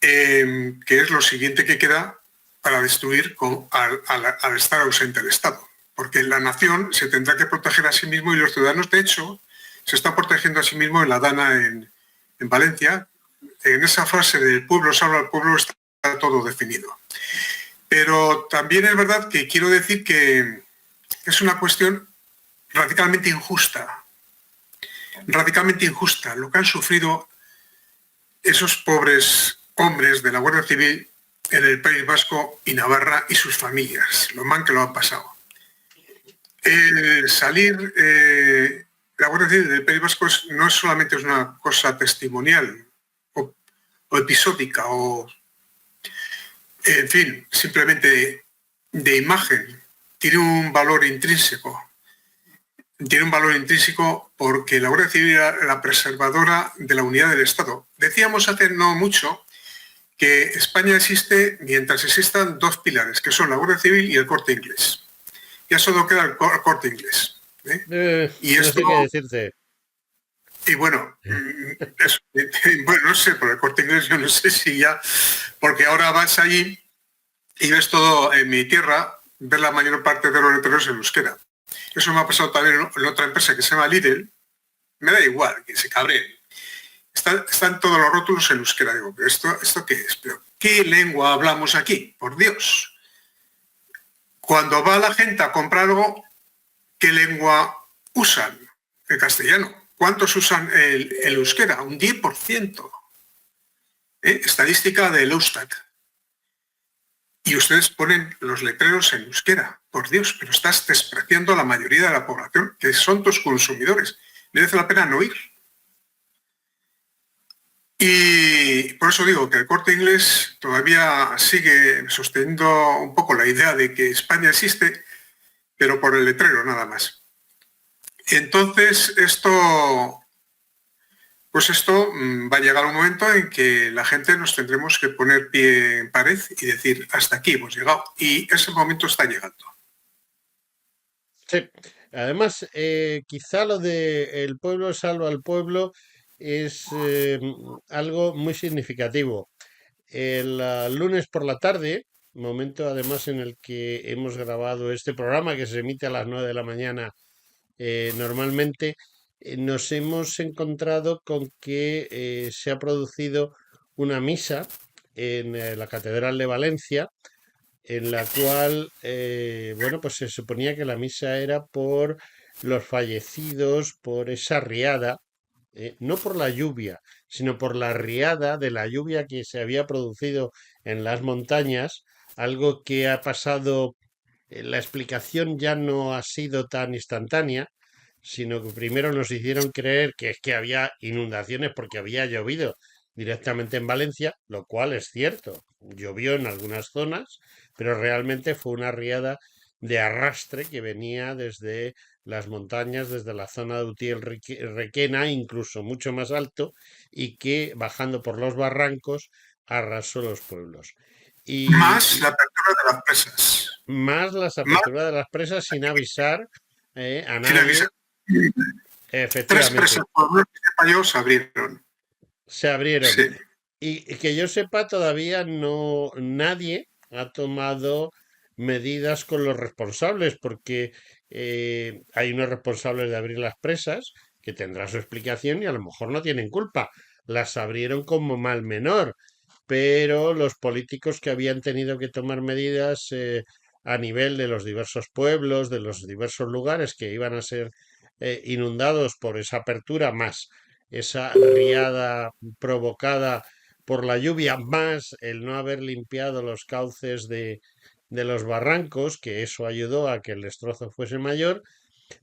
[SPEAKER 3] que es lo siguiente que queda para destruir al estar ausente el Estado. Porque la nación se tendrá que proteger a sí mismo y los ciudadanos, de hecho, se están protegiendo a sí mismo en la Dana en Valencia. En esa frase del pueblo salva al pueblo está todo definido. Pero también es verdad que quiero decir que es una cuestión radicalmente injusta lo que han sufrido esos pobres hombres de la Guardia Civil en el País Vasco y Navarra y sus familias, lo mal que lo han pasado. El salir la Guardia Civil del País Vasco no es solamente una cosa testimonial o episódica o, en fin, simplemente de imagen. Tiene un valor intrínseco. Tiene un valor intrínseco porque la Guardia Civil era la preservadora de la unidad del Estado. Decíamos hace no mucho que España existe mientras existan dos pilares, que son la Guardia Civil y el Corte Inglés. Ya solo queda el Corte Inglés.
[SPEAKER 1] Y no sé qué decirte.
[SPEAKER 3] Y bueno, bueno, no sé, por el Corte Inglés yo no sé si ya, porque ahora vas allí y ves todo en mi tierra, ves la mayor parte de los letreros en euskera. Eso me ha pasado también en otra empresa que se llama Lidl. Me da igual que se cabreen. Están todos los rótulos en euskera. Digo, ¿pero esto qué es? ¿Pero qué lengua hablamos aquí? Por Dios. Cuando va la gente a comprar algo, ¿qué lengua usan? El castellano. ¿Cuántos usan el euskera? Un 10%. Estadística del Eustat. Y ustedes ponen los letreros en euskera. Por Dios, pero estás despreciando a la mayoría de la población, que son tus consumidores. Merece la pena no ir. Y por eso digo que el Corte Inglés todavía sigue sosteniendo un poco la idea de que España existe, pero por el letrero nada más. Entonces, esto va a llegar un momento en que la gente nos tendremos que poner pie en pared y decir, hasta aquí hemos llegado. Y ese momento está llegando.
[SPEAKER 1] Sí. Además, quizá lo de el pueblo salva al pueblo es algo muy significativo. El lunes por la tarde, momento además en el que hemos grabado este programa que se emite a las 9 de la mañana normalmente, nos hemos encontrado con que se ha producido una misa en la Catedral de Valencia, en la cual, bueno, pues se suponía que la misa era por los fallecidos, por esa riada, no por la lluvia, sino por la riada de la lluvia que se había producido en las montañas, algo que ha pasado, la explicación ya no ha sido tan instantánea, sino que primero nos hicieron creer que es que había inundaciones porque había llovido directamente en Valencia, lo cual es cierto. Llovió en algunas zonas, pero realmente fue una riada de arrastre que venía desde las montañas, desde la zona de Utiel Requena, incluso mucho más alto, y que bajando por los barrancos arrasó los pueblos.
[SPEAKER 3] Más
[SPEAKER 1] Y
[SPEAKER 3] la apertura de las presas.
[SPEAKER 1] más las
[SPEAKER 3] Más
[SPEAKER 1] aperturas de las presas sin avisar a
[SPEAKER 3] sin
[SPEAKER 1] nadie.
[SPEAKER 3] avisar. 3
[SPEAKER 1] Efectivamente,
[SPEAKER 3] presas, por lo que sepa yo, se abrieron.
[SPEAKER 1] se abrieron.
[SPEAKER 3] Sí.
[SPEAKER 1] Y que yo sepa, todavía no nadie ha tomado medidas con los responsables, porque hay unos responsables de abrir las presas que tendrá su explicación y a lo mejor no tienen culpa. Las abrieron como mal menor, pero los políticos que habían tenido que tomar medidas a nivel de los diversos pueblos, de los diversos lugares que iban a ser inundados por esa apertura, más esa riada provocada por la lluvia, más el no haber limpiado los cauces de los barrancos, que eso ayudó a que el destrozo fuese mayor,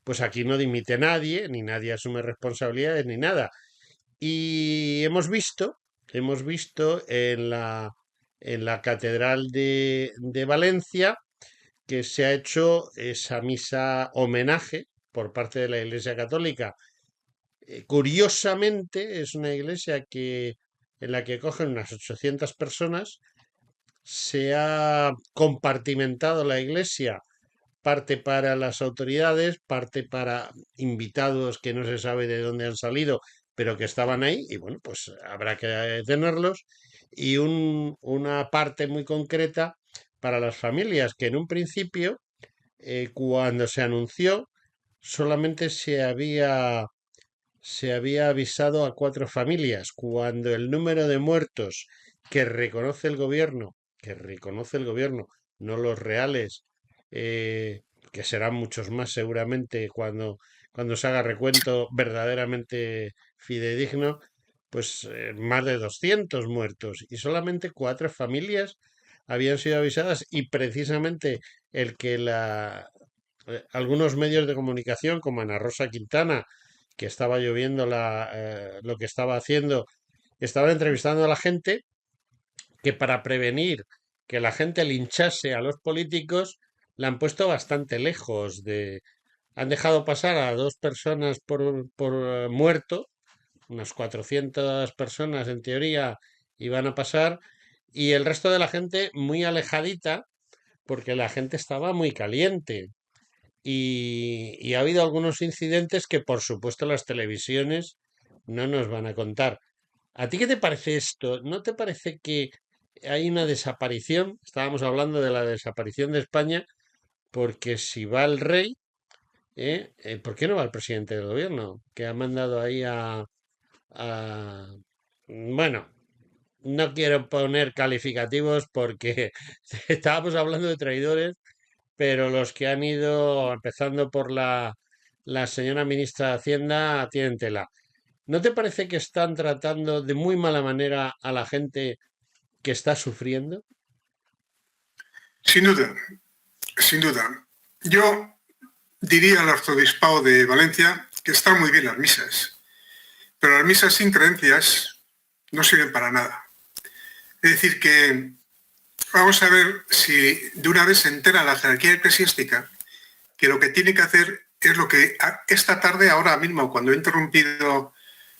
[SPEAKER 1] pues aquí no dimite nadie, ni nadie asume responsabilidades, ni nada. Y hemos visto en la Catedral de Valencia que se ha hecho esa misa homenaje por parte de la Iglesia Católica. Curiosamente, es una iglesia en la que cogen unas 800 personas. Se ha compartimentado la iglesia, parte para las autoridades, parte para invitados que no se sabe de dónde han salido, pero que estaban ahí, y bueno, pues habrá que tenerlos, y una parte muy concreta para las familias, que en un principio, cuando se anunció, solamente se había avisado a 4 familias, cuando el número de muertos que reconoce el gobierno, no los reales, que serán muchos más seguramente cuando se haga recuento verdaderamente fidedigno, pues más de 200 muertos y solamente 4 familias habían sido avisadas y precisamente el que algunos medios de comunicación como Ana Rosa Quintana, que estaba lloviendo lo que estaba haciendo, estaban entrevistando a la gente que para prevenir que la gente linchase a los políticos, la han puesto bastante lejos de... Han dejado pasar a 2 personas por muerto, unas 400 personas en teoría iban a pasar, y el resto de la gente muy alejadita, porque la gente estaba muy caliente. Y ha habido algunos incidentes que, por supuesto, las televisiones no nos van a contar. ¿A ti qué te parece esto? ¿No te parece que hay una desaparición? Estábamos hablando de la desaparición de España, porque si va el rey, ¿por qué no va el presidente del gobierno? Que ha mandado ahí bueno, no quiero poner calificativos porque estábamos hablando de traidores, pero los que han ido, empezando por la señora ministra de Hacienda, tienen tela. ¿No te parece que están tratando de muy mala manera a la gente que está sufriendo?
[SPEAKER 3] Sin duda, sin duda. Yo diría al arzobispado de Valencia que están muy bien las misas, pero las misas sin creencias no sirven para nada. Es decir, que vamos a ver si de una vez se entera la jerarquía eclesiástica que lo que tiene que hacer es lo que esta tarde, ahora mismo, cuando he interrumpido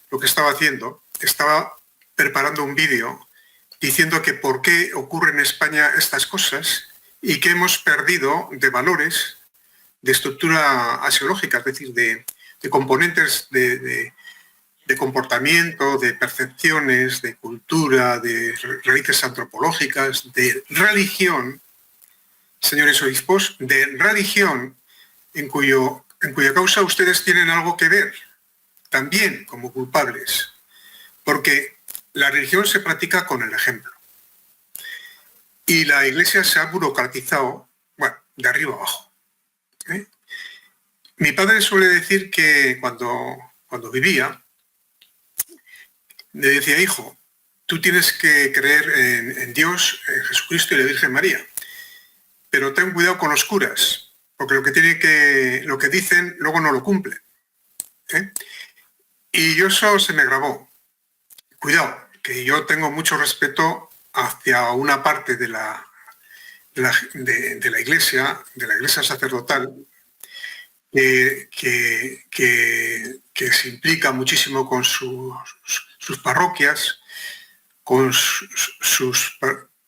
[SPEAKER 3] lo que estaba haciendo, estaba preparando un vídeo diciendo que por qué ocurren en España estas cosas y que hemos perdido de valores, de estructura axiológica, es decir, de componentes de comportamiento, de percepciones, de cultura, de raíces antropológicas, de religión, señores obispos, de religión en cuya causa ustedes tienen algo que ver, también como culpables, porque la religión se practica con el ejemplo. Y la Iglesia se ha burocratizado, bueno, de arriba abajo. Mi padre suele decir que cuando vivía, le decía, hijo, tú tienes que creer en Dios, en Jesucristo y la Virgen María, pero ten cuidado con los curas, porque lo que dicen luego no lo cumplen. Y eso se me grabó. Cuidado, que yo tengo mucho respeto hacia una parte de la iglesia, sacerdotal, que se implica muchísimo con sus parroquias, con sus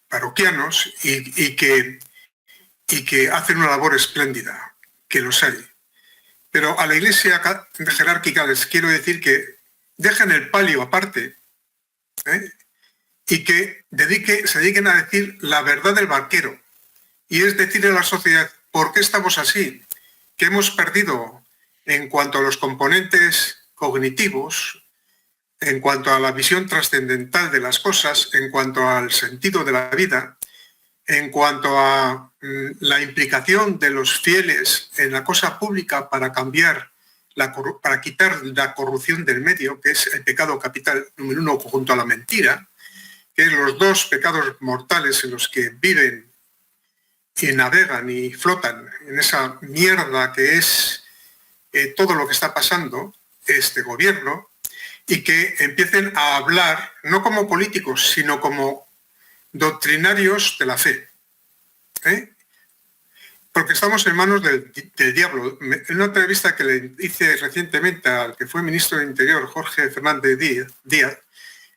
[SPEAKER 3] parroquianos y que hacen una labor espléndida, que los hay. Pero a la iglesia jerárquica les quiero decir que dejen el palio aparte, y que se dediquen a decir la verdad del barquero. Y es decirle a la sociedad, ¿por qué estamos así? Que hemos perdido en cuanto a los componentes cognitivos, en cuanto a la visión trascendental de las cosas, en cuanto al sentido de la vida, en cuanto a la implicación de los fieles en la cosa pública para cambiar, para quitar la corrupción del medio, que es el pecado capital número 1 junto a la mentira, que es los dos pecados mortales en los que viven y navegan y flotan en esa mierda que es todo lo que está pasando este gobierno, y que empiecen a hablar no como políticos, sino como doctrinarios de la fe. Porque estamos en manos del diablo. En una entrevista que le hice recientemente al que fue ministro del Interior, Jorge Fernández Díaz,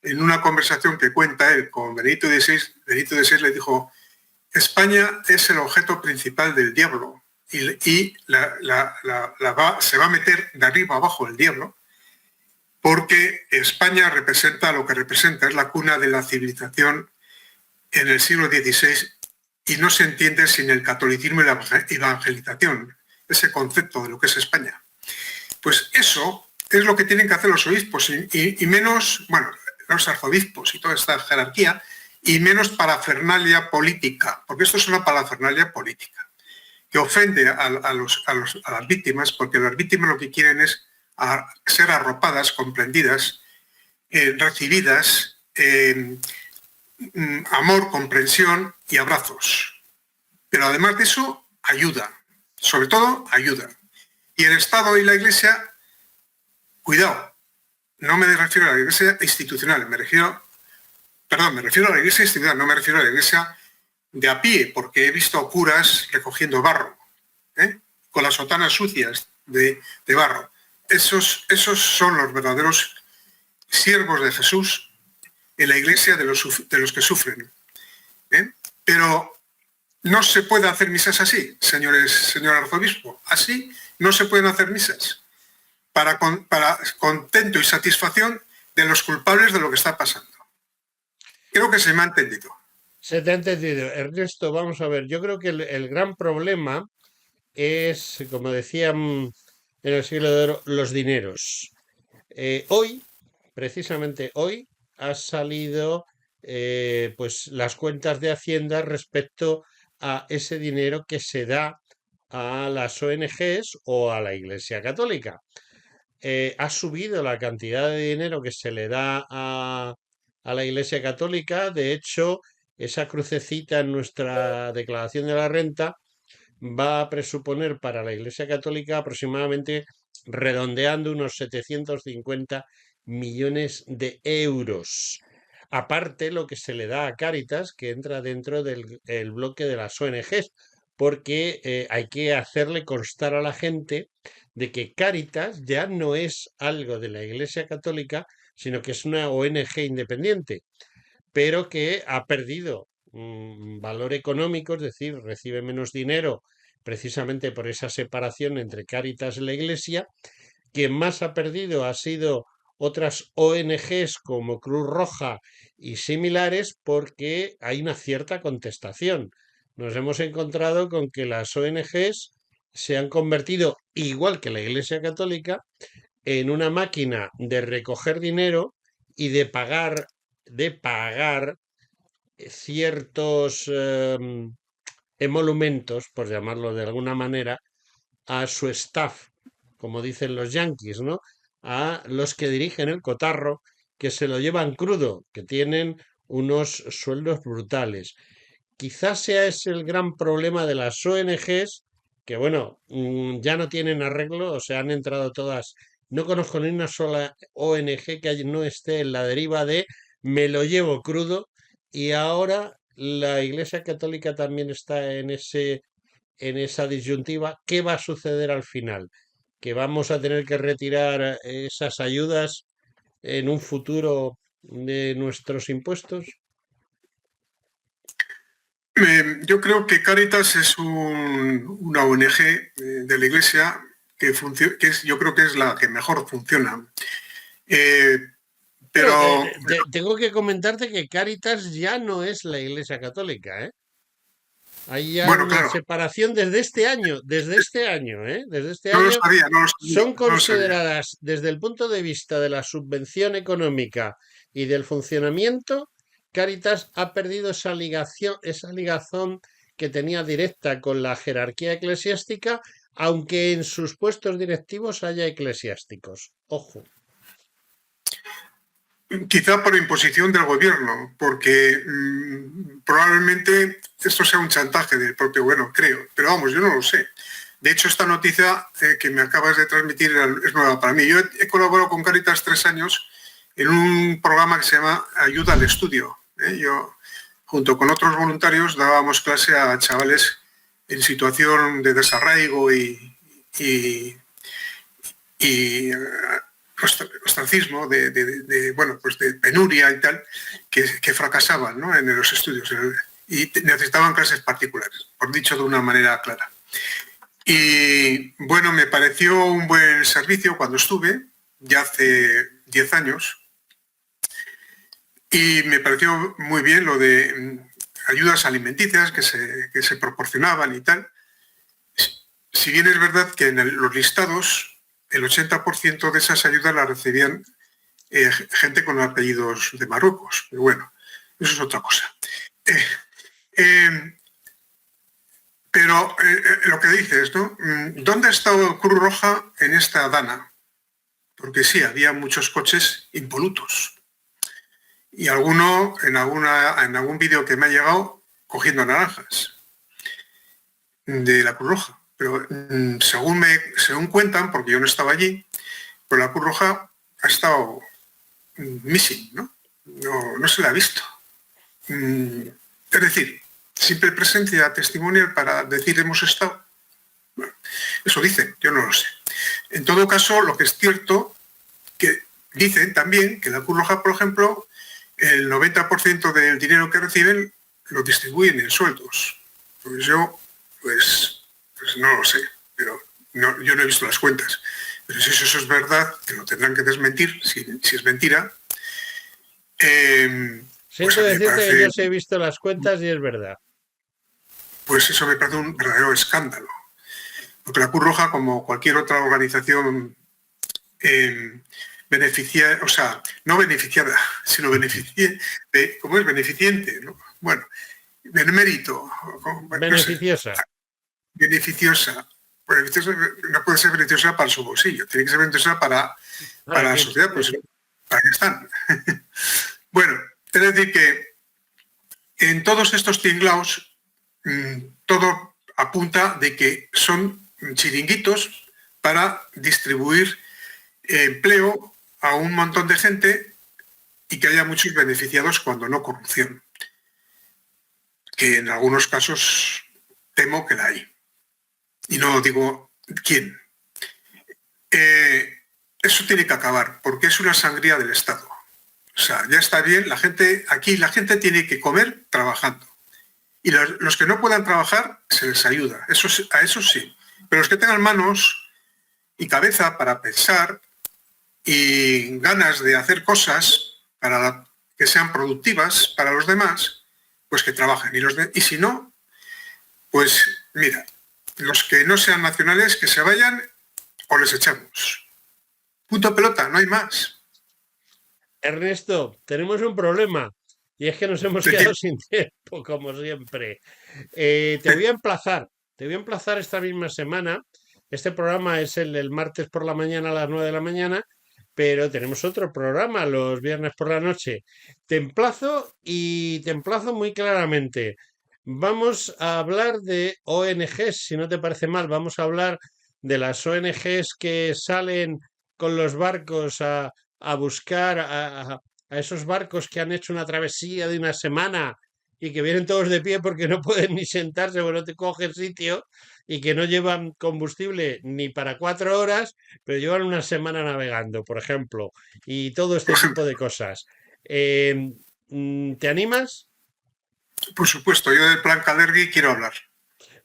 [SPEAKER 3] en una conversación que cuenta él con Benito XVI le dijo: España es el objeto principal del diablo y se va a meter de arriba abajo el diablo, porque España representa lo que representa, es la cuna de la civilización en el siglo XVI y no se entiende sin el catolicismo y la evangelización, ese concepto de lo que es España. Pues eso es lo que tienen que hacer los obispos y menos, bueno, los arzobispos y toda esta jerarquía, y menos parafernalia política, porque esto es una parafernalia política que ofende a las víctimas, porque las víctimas lo que quieren es ser arropadas, comprendidas, recibidas, amor, comprensión y abrazos. Pero además de eso, ayuda, sobre todo ayuda. Y el Estado y la Iglesia, cuidado, no me refiero a la Iglesia institucional, me refiero a la Iglesia institucional, no me refiero a la Iglesia de a pie, porque he visto curas recogiendo barro, con las sotanas sucias de barro. Esos son los verdaderos siervos de Jesús en la Iglesia de los que sufren. Pero no se puede hacer misas así, señor arzobispo. Así no se pueden hacer misas para contento y satisfacción de los culpables de lo que está pasando. Creo que se me ha entendido.
[SPEAKER 1] Se te ha entendido. Ernesto, vamos a ver, yo creo que el gran problema es, como decían en el siglo de oro, los dineros. Hoy, precisamente hoy, ha salido pues las cuentas de Hacienda respecto a ese dinero que se da a las ONGs o a la Iglesia Católica. Ha subido la cantidad de dinero que se le da a la Iglesia Católica. De hecho, esa crucecita en nuestra declaración de la renta va a presuponer para la Iglesia Católica aproximadamente, redondeando, unos 750 millones de euros. Aparte, lo que se le da a Cáritas, que entra dentro del bloque de las ONGs, porque hay que hacerle constar a la gente de que Cáritas ya no es algo de la Iglesia Católica, sino que es una ONG independiente, pero que ha perdido valor económico, es decir, recibe menos dinero precisamente por esa separación entre Cáritas y la Iglesia. Quien más ha perdido ha sido otras ONGs como Cruz Roja y similares, porque hay una cierta contestación. Nos hemos encontrado con que las ONGs se han convertido, igual que la Iglesia Católica, en una máquina de recoger dinero y de pagar ciertos emolumentos, por llamarlo de alguna manera, a su staff, como dicen los yanquis, ¿no? A los que dirigen el cotarro, que se lo llevan crudo, que tienen unos sueldos brutales. Quizás sea ese el gran problema de las ONGs, que bueno, ya no tienen arreglo, o sea, han entrado todas. No conozco ni una sola ONG que no esté en la deriva de me lo llevo crudo, y ahora la Iglesia Católica también está en esa disyuntiva. ¿Qué va a suceder al final? ¿Que vamos a tener que retirar esas ayudas en un futuro de nuestros impuestos?
[SPEAKER 3] Yo creo que Cáritas es una ONG de la Iglesia yo creo que es la que mejor funciona. Eh,
[SPEAKER 1] Pero
[SPEAKER 3] pero
[SPEAKER 1] tengo que comentarte que Cáritas ya no es la Iglesia Católica, ¿eh? Hay ya
[SPEAKER 3] bueno,
[SPEAKER 1] una
[SPEAKER 3] claro,
[SPEAKER 1] separación desde este año, ¿eh? Desde este
[SPEAKER 3] no lo
[SPEAKER 1] año
[SPEAKER 3] sabía, no lo sabía,
[SPEAKER 1] son
[SPEAKER 3] no lo sabía.
[SPEAKER 1] consideradas desde el punto de vista de la subvención económica y del funcionamiento. Cáritas ha perdido esa ligazón que tenía directa con la jerarquía eclesiástica, aunque en sus puestos directivos haya eclesiásticos. Ojo.
[SPEAKER 3] Quizá por imposición del gobierno, porque probablemente esto sea un chantaje del propio gobierno, creo. Pero vamos, yo no lo sé. De hecho, esta noticia que me acabas de transmitir es nueva para mí. Yo he colaborado con Cáritas 3 años en un programa que se llama Ayuda al Estudio. Yo, junto con otros voluntarios, dábamos clase a chavales en situación de desarraigo y ostracismo, bueno, pues de penuria y tal, que fracasaban, ¿no?, en los estudios y necesitaban clases particulares, por dicho de una manera clara. Y bueno, me pareció un buen servicio cuando estuve, ya hace 10 años, y me pareció muy bien lo de ayudas alimenticias que se proporcionaban y tal. Si bien es verdad que en los listados el 80% de esas ayudas las recibían gente con apellidos de Marruecos. Pero bueno, eso es otra cosa. Pero lo que dices, ¿no? ¿Dónde ha estado Cruz Roja en esta dana? Porque sí, había muchos coches impolutos. Y alguno, en algún vídeo que me ha llegado, cogiendo naranjas de la Cruz Roja. Pero según cuentan, porque yo no estaba allí, pues la Cruz Roja ha estado missing, ¿no? No se la ha visto. Es decir, simple presencia testimonial para decir hemos estado. Bueno, eso dicen, yo no lo sé. En todo caso, lo que es cierto, que dicen también que la Cruz Roja, por ejemplo, el 90% del dinero que reciben lo distribuyen en sueldos. Pues yo, pues no lo sé, pero yo no he visto las cuentas. Pero si eso es verdad, que lo tendrán que desmentir, si es mentira.
[SPEAKER 1] Siento decirte que yo sí he visto las cuentas y es verdad.
[SPEAKER 3] Pues eso me parece un verdadero escándalo. Porque la Cruz Roja, como cualquier otra organización no beneficiada, sino ¿cómo es? Beneficiente, ¿no? Bueno, benemérito.
[SPEAKER 1] Beneficiosa.
[SPEAKER 3] Beneficiosa. No puede ser beneficiosa para su bolsillo, tiene que ser beneficiosa para la sociedad, pues para qué están. Bueno, es decir que en todos estos tinglaos todo apunta de que son chiringuitos para distribuir empleo a un montón de gente y que haya muchos beneficiados cuando no corrupción. Que en algunos casos temo que la hay. Y no digo quién. Eso tiene que acabar, porque es una sangría del Estado. O sea, ya está bien, la gente tiene que comer trabajando. Y los que no puedan trabajar, se les ayuda. A eso sí. Pero los que tengan manos y cabeza para pensar y ganas de hacer cosas que sean productivas para los demás, pues que trabajen. Y si no, pues mira, los que no sean nacionales, que se vayan o les echamos. Punto pelota, no hay más.
[SPEAKER 1] Ernesto, tenemos un problema y es que nos hemos quedado sin tiempo, como siempre. Te voy a emplazar esta misma semana. Este programa es el del martes por la mañana a las 9 de la mañana, pero tenemos otro programa los viernes por la noche. Te emplazo y te emplazo muy claramente. Vamos a hablar de ONGs, si no te parece mal, vamos a hablar de las ONGs que salen con los barcos a buscar a esos barcos que han hecho una travesía de una semana y que vienen todos de pie porque no pueden ni sentarse porque no te cogen sitio y que no llevan combustible ni para 4 horas, pero llevan una semana navegando, por ejemplo, y todo este tipo de cosas. ¿Te animas?
[SPEAKER 3] Por supuesto, yo del plan Kalergi quiero hablar.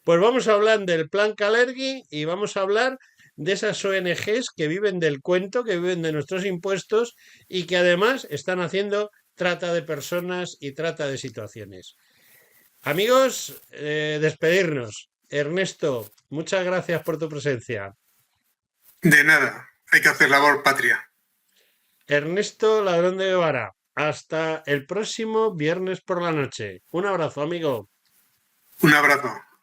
[SPEAKER 1] Pues vamos a hablar del plan Kalergi y vamos a hablar de esas ONGs que viven del cuento, que viven de nuestros impuestos y que además están haciendo trata de personas y trata de situaciones. Amigos, despedirnos. Ernesto, muchas gracias por tu presencia.
[SPEAKER 3] De nada, hay que hacer labor patria.
[SPEAKER 1] Ernesto Ladrón de Guevara, hasta el próximo viernes por la noche. Un abrazo, amigo.
[SPEAKER 3] Un abrazo.